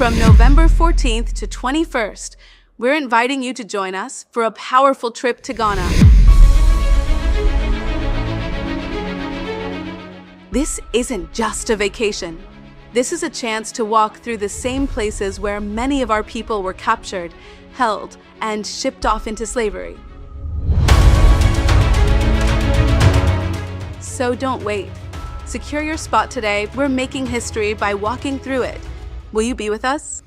From November 14th to 21st, we're inviting you to join us for a powerful trip to Ghana. This isn't just a vacation. This is a chance to walk through the same places where many of our people were captured, held, and shipped off into slavery. So don't wait. Secure your spot today. We're making history by walking through it. Will you be with us?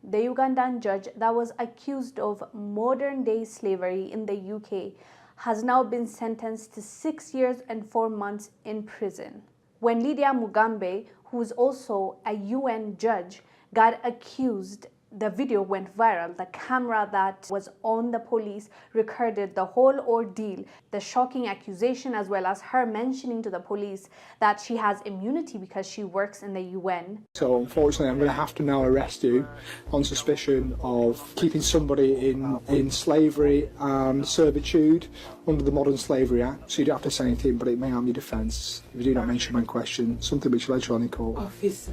The Ugandan judge that was accused of modern-day slavery in the UK has now been sentenced to 6 years and 4 months in prison. When Lydia Mugambe, who is also a UN judge, got accused, the video went viral. The camera that was on the police recorded the whole ordeal, the shocking accusation, as well as her mentioning to the police that she has immunity because she works in the UN. So unfortunately I'm going to have to now arrest you on suspicion of keeping somebody in slavery and servitude under the Modern Slavery Act. So you don't have to say anything, but it may harm your defence if you do not mention my question, something which later on in court,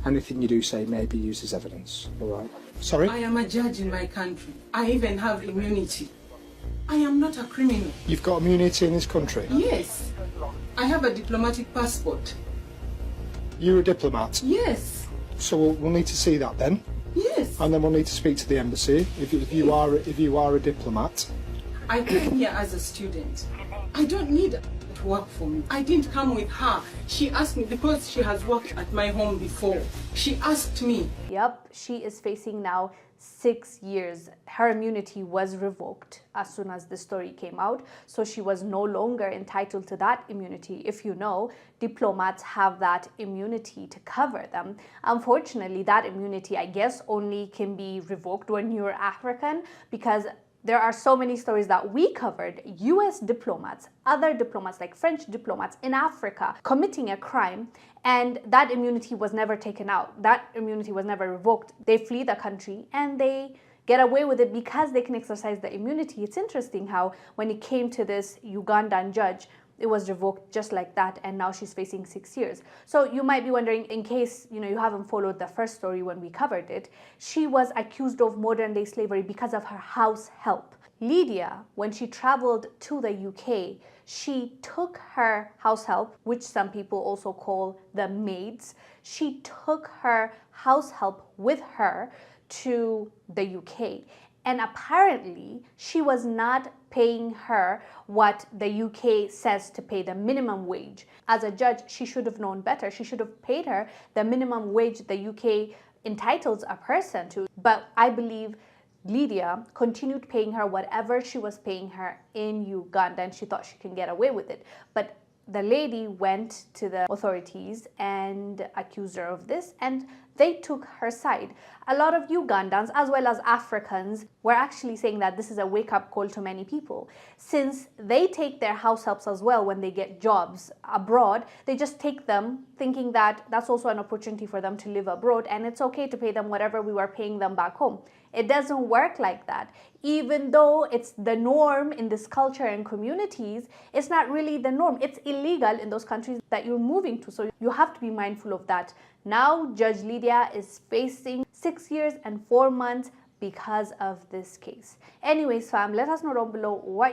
anything you do say may be used as evidence. Alright. Sorry? I am a judge in my country. I even have immunity. I am not a criminal. You've got immunity in this country? Yes. I have a diplomatic passport. You're a diplomat? Yes. So we'll need to see that then. Yes. And then we'll need to speak to the embassy if you are a diplomat. I came here as a student. I don't need to work for me. I didn't come with her. She asked me because she has worked at my home before. She asked me. Yep, she is facing now 6 years. Her immunity was revoked as soon as the story came out, so she was no longer entitled to that immunity. If you know, diplomats have that immunity to cover them. Unfortunately, that immunity, I guess, only can be revoked when you're African, because there are so many stories that we covered, US diplomats, other diplomats like French diplomats in Africa committing a crime, and that immunity was never taken out. That immunity was never revoked. They flee the country and they get away with it because they can exercise the immunity. It's interesting how when it came to this Ugandan judge, it was revoked just like that, and now she's facing 6 years. So you might be wondering, in case you haven't followed the first story when we covered it, she was accused of modern-day slavery because of her house help. Lydia, when she traveled to the UK, she took her house help, which some people also call the maids, she took her house help with her to the UK. And apparently, she was not paying her what the UK says to pay, the minimum wage. As a judge, she should have known better. She should have paid her the minimum wage the UK entitles a person to. But I believe Lydia continued paying her whatever she was paying her in Uganda, and she thought she can get away with it. But the lady went to the authorities and accused her of this, and they took her side. A lot of Ugandans, as well as Africans, were actually saying that this is a wake-up call to many people. Since they take their house helps as well when they get jobs abroad, they just take them thinking that that's also an opportunity for them to live abroad, and it's okay to pay them whatever we were paying them back home. It doesn't work like that. Even though it's the norm in this culture and communities, it's not really the norm. It's illegal in those countries that you're moving to. So you have to be mindful of that. Now, Judge Lydia is facing 6 years and 4 months because of this case. Anyways, fam, let us know down below what